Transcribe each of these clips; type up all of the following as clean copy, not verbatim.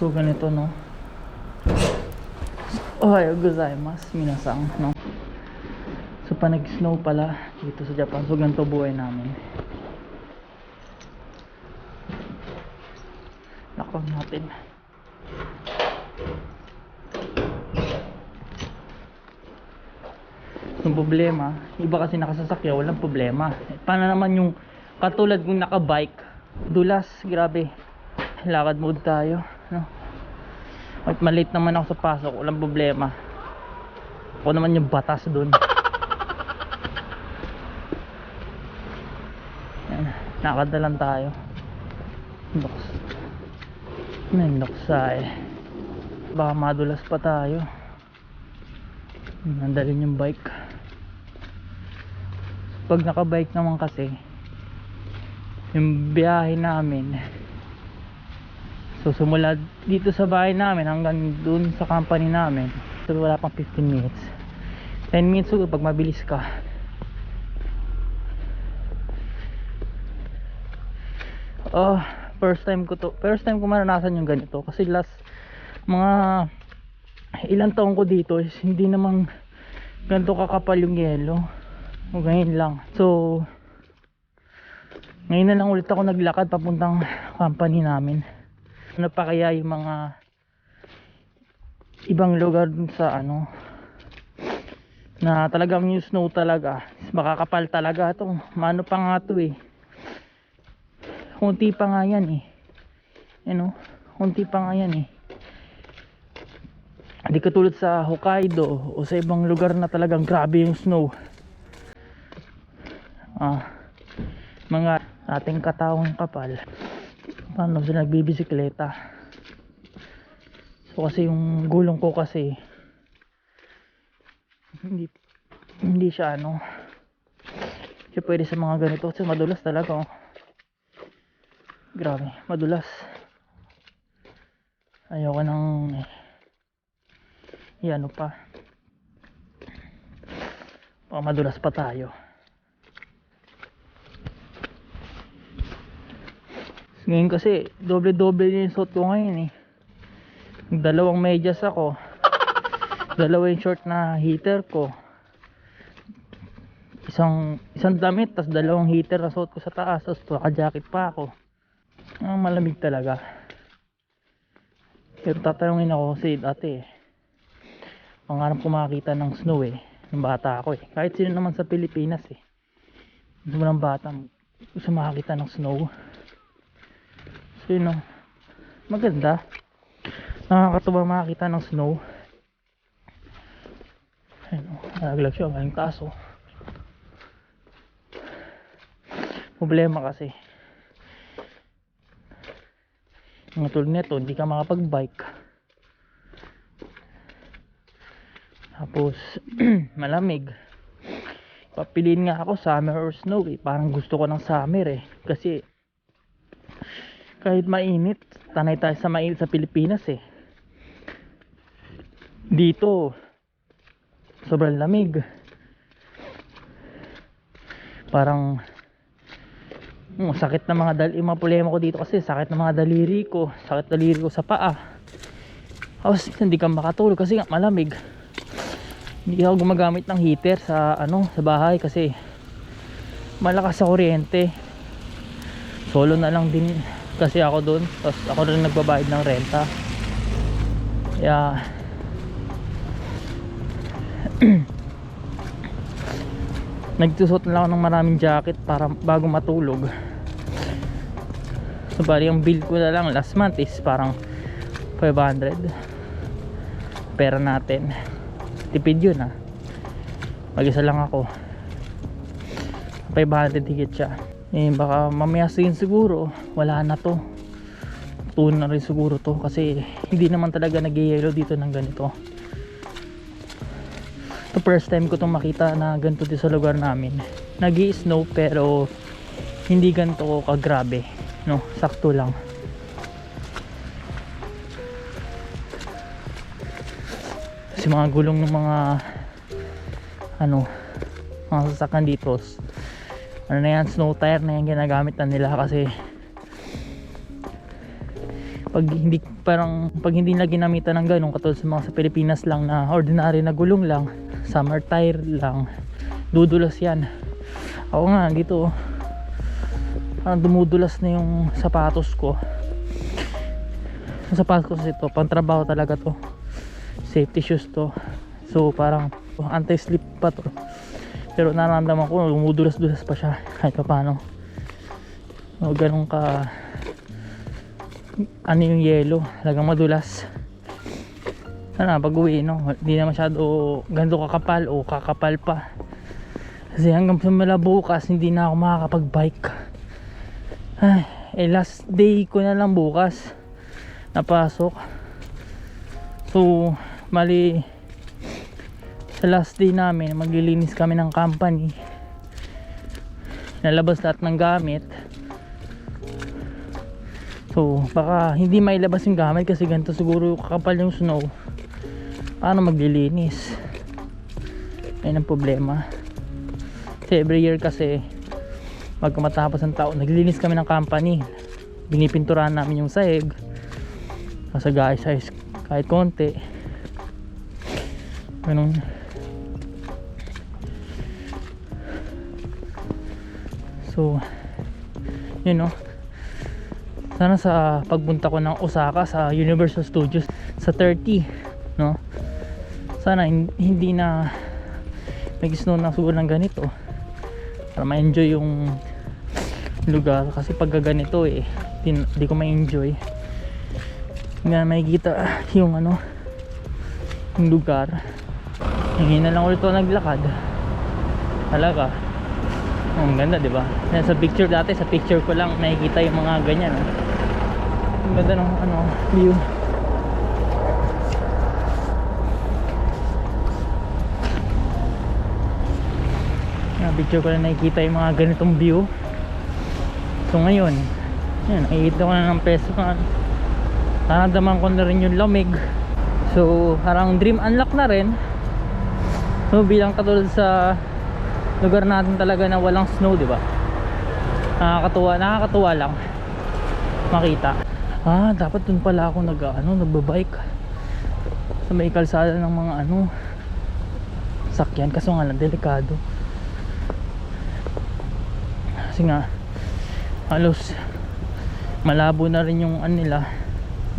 So ganito, no. Ohayo gozaimasu minasang, no. So pa nag-snow pala dito sa Japan. So ganito buhay namin. Nakapag natin. Yung problema, iba kasi nakasasakya, walang problema. Paano naman yung katulad kung nakabike, dulas, grabe. Lakad mode tayo, no? At malate naman ako sa pasok, walang problema. Ako naman yung batas dun. Yan, nakadalan tayo. Mendoksay. Baka madulas pa tayo. Nandalin yung bike. Pag nakabike naman kasi, yung biyahe namin, so sumula dito sa bahay namin hanggang dun sa company namin, so wala pang 15 minutes. 10 minutes siguro pag mabilis ka. First time ko maranasan yung ganito. Kasi last mga ilang taon ko dito is hindi namang ganito kakapal yung yelo. O ganyan lang. So ngayon na lang ulit ako naglakad papuntang company namin. Ano pa kaya yung mga ibang lugar dun sa ano na talagang yung snow talaga is makakapal talaga ito. Mano pa nga to eh, kunti pa nga yan eh, ano, kunti pa nga yan eh. Hindi katulad sa Hokkaido o sa ibang lugar na talagang grabe yung snow. Mga ating katawang kapal, paano sila nagbibisikleta. So kasi yung gulong ko kasi hindi siya ano, siya pwede sa mga ganito kasi madulas talaga oh. Grabe, madulas. Ayoko nang ano pa, baka madulas pa tayo. Ngayon kasi doble yung suot ko ngayon eh. Dalawang medyas ako, dalawa yung short na heater ko, isang damit, tas dalawang heater na suot ko sa taas, tas naka-jacket pa ako. Malamig talaga. Pero tatanungin ako kasi dati pangarap ko makakita ng snow eh, ng bata ako eh. Kahit sino naman sa Pilipinas eh, gusto mo ng bata, gusto makakita ng snow. So yun know, maganda, nakakatuwa makakita ng snow. Ayun o, nalaglag siya, maling taso. Problema kasi mga tulad nito, hindi ka makapag-bike. Tapos malamig. Papiliin nga ako summer or snow eh. Parang gusto ko ng summer eh. Kasi kahit mainit, tanay tayo sa mainit sa Pilipinas eh. Dito sobrang lamig. Parang sakit na mga yung mga problema ko dito kasi sakit na mga daliri ko, sakit daliri ko sa paa. Tapos hindi ka makatulog kasi nga malamig. Hindi ako gumagamit ng heater sa ano, sa bahay kasi malakas sa kuryente. Solo na lang din kasi ako doon. Tapos ako rin nagbabayad ng renta. Kaya nagsusot na lang ako ng maraming jacket para bago matulog. So bali yung bill ko na lang last month is parang 500 pera natin. Tipid yun ah. Mag-isa lang ako, 500 higit siya. Baka mamaya siguro wala na to, tuon na rin siguro to kasi hindi naman talaga nag-yellow dito ng ganito. The first time ko itong makita na ganito dito sa lugar namin. Nag-i-snow pero hindi ganito kagrabe, no, sakto lang. Kasi mga gulong ng mga mga sasakyan dito, na yan, snow tire na yan ginagamit na nila kasi pag parang pag hindi na ginamitan ng ganun, katulad sa mga sa Pilipinas lang na ordinary na gulong lang, summer tire lang, dudulas yan. Ako nga dito parang dumudulas na yung sapatos ko. Yung sapatos ko ito pang trabaho talaga to, safety shoes to, so parang anti-slip pa to, pero nararamdaman ko dumudulas-dulas pa siya kahit pa paano. So, ganun ka ano yung yelo, talagang madulas. Sana pag uwi, no, hindi na masyado ganito kakapal o kakapal pa, kasi hanggang sumala bukas hindi na ako makakapag bike. Last day ko na lang bukas napasok. So mali sa last day namin maglilinis kami ng company, nalabas lahat ng gamit. So baka hindi mailabas yung gamit kasi ganito siguro kakapal yung snow. Paano maglilinis? Ayun ang problema. Kasi every year kasi pag matapos ang taon naglilinis kami ng company, binipinturahan namin yung sahig kasi guys kahit konti ganun. So yun, no, sana sa pagpunta ko ng Osaka sa Universal Studios sa 30, no, sana hindi na nag-snow na siguro ng ganito para ma-enjoy yung lugar. Kasi pag ganito hindi ko ma-enjoy, hindi na makikita yung ano, yung lugar. Hindi na lang ulit ako naglakad talaga. Ang ganda, di ba? Sa picture dati, sa picture ko lang nakikita yung mga ganyan. Ang ganda ng ano, view. Sa picture ko lang nakikita yung mga ganitong view. So ngayon, yan, nakikita ko na ng peso na nanadaman ko na rin yung lamig. So parang dream unlock na rin. So bilang katulad sa lugar natin talaga na walang snow, di ba? Nakakatuwa lang makita. Dapat dun pala ako nagbabike sa may kalsada ng mga sakyan, kaso nga lang delikado. Kasi nga halos malabo na rin yung nila,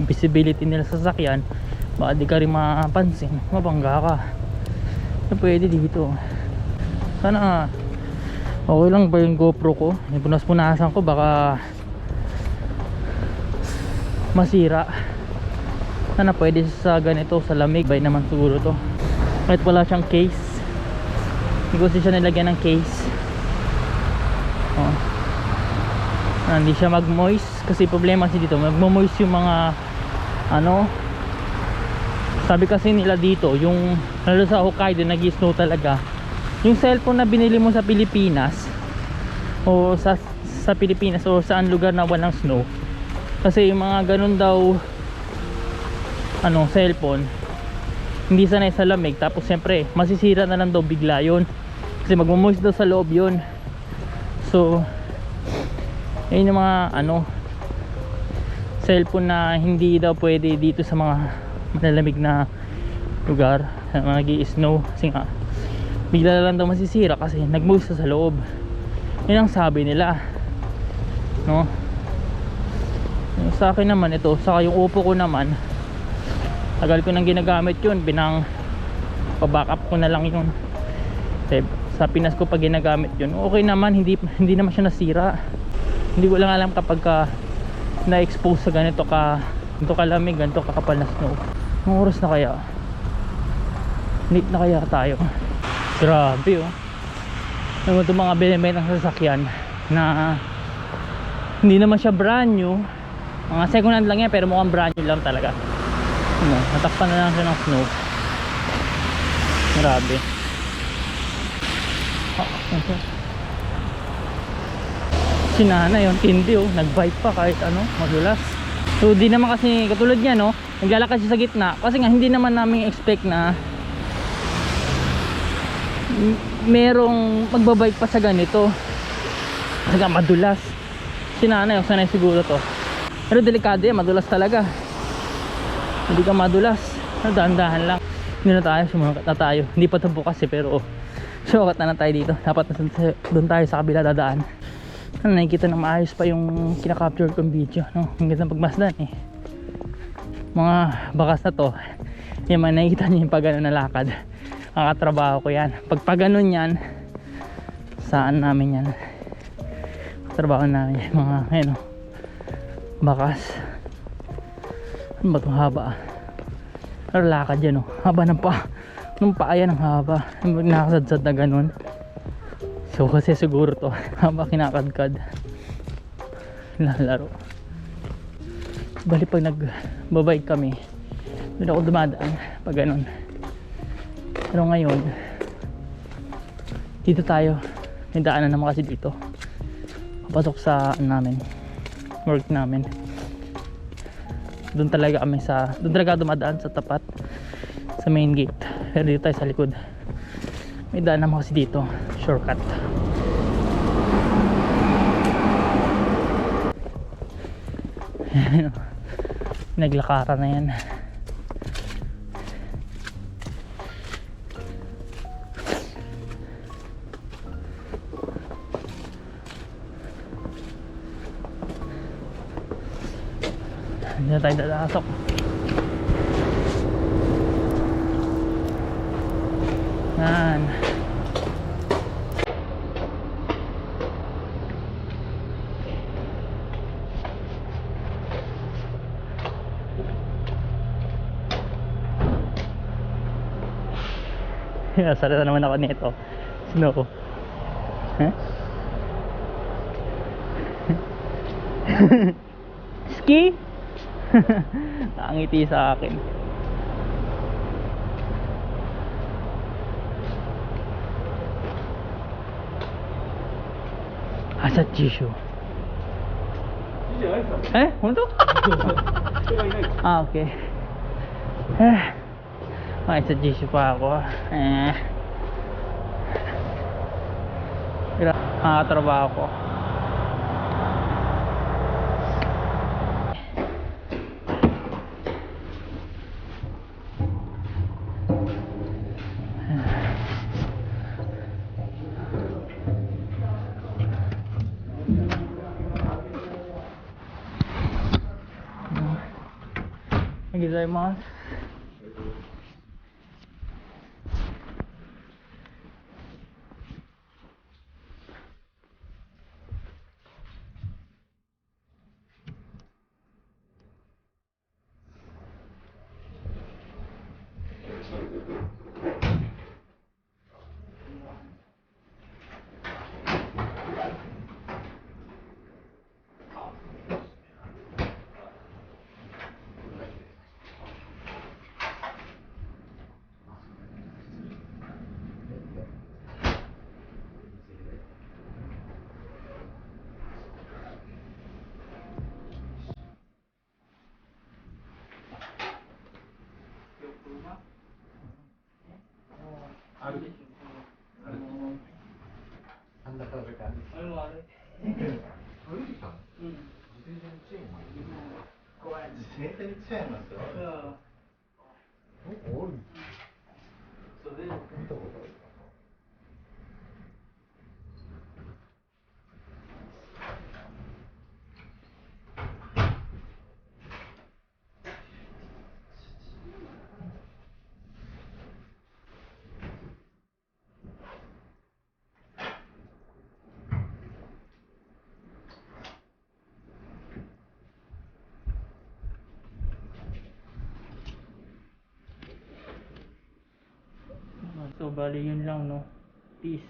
visibility nila sa sakyan. Baka di ka rin mapansin, mabangga ka. So, pwede dito. Sana okay lang ba yung GoPro ko, yung punas-punasan ko baka masira. Sana pwede sa ganito, sa lamig bay naman siguro to, kahit wala siyang case. Hindi ko siya nilagyan ng case. Hindi siya mag-moist kasi problema kasi dito mag-moist yung mga sabi kasi nila dito, yung lalo sa Hokkaido nag-snow talaga. Yung cellphone na binili mo sa Pilipinas o sa Pilipinas o saan lugar na walang snow, kasi yung mga ganun daw cellphone hindi sanay sa lamig, tapos siyempre masisira na lang daw bigla yun kasi magmo-moist daw sa loob yun. So yun yung mga cellphone na hindi daw pwede dito sa mga malalamig na lugar, sa mga nag-i-snow, kasi nga bigla lang daw masisira kasi nag-moist sa loob. Yun ang sabi nila, no? Sa akin naman ito, saka yung Oppo ko naman, tagal ko nang ginagamit yun, pa-backup ko na lang yun. Sa Pinas ko pag ginagamit yun, okay naman, hindi naman siya nasira. Hindi ko lang alam kapag na-expose sa ganito kalamig, ganito kakapal na snow. Anong oras na kaya? Late na kaya tayo? Grabe, oh. Ano itong mga binibenta ng sasakyan na hindi naman siya brand new, mga second hand lang yan, pero mukhang brand new lang talaga. Natakpan na lang siya ng snow. Grabe. Si Nana yun, tindi, nag-bike pa kahit madulas. So di naman kasi katulad niya, no, naglalakad siya sa gitna kasi nga hindi naman namin expect na merong magbabike pa sa ganito kasi nga madulas. Si Nana yun, sanay siguro to, pero delikado yan, madulas talaga. Hindi ka madulas. Dahan-dahan lang. Hindi na tayo, sumakat na tayo. Hindi pa ito bukas eh, pero sumakat na tayo dito. Dapat doon tayo sa kabila dadaan. Nakikita na maayos pa yung kinakapture kong video, no? Ang ganda pagmasdan eh. Mga bakas na to, yung mga nakikita nyo yung pag ano na lakad. Ang katrabaho ko yan. Pag ganun yan, saan namin yan? Trabaho namin yan. Mga, ayun o, bakas. Ano ba itong haba ah? Pero lakad yan o. Haba ng pa. Nung paa yan ang haba. Nakasadsad na ganun. So kasi siguro to haba kinakadkad. Lalaro. Bali pag nagbabike kami, doon ako dumadaan pag ganun. Pero ngayon, dito tayo. May daanan naman kasi dito. Papasok sa namin, work namin. Doon talaga kami doon talaga dumadaan sa tapat sa main gate. Pero dito tayo sa likod. May daan naman kasi dito, shortcut. Naglakaran na yan. Hindi na tayo dadasok. Yan. Salita naman ako nito. Snow. Huh? Ski? Nakangiti sa akin. Asa Jisho? Eh? Ano to? Ah, okay. Ay, sa Jisho pa ako. Nakakatrabaho ko. Nagizaimasu. So bali yun lang, no. Peace.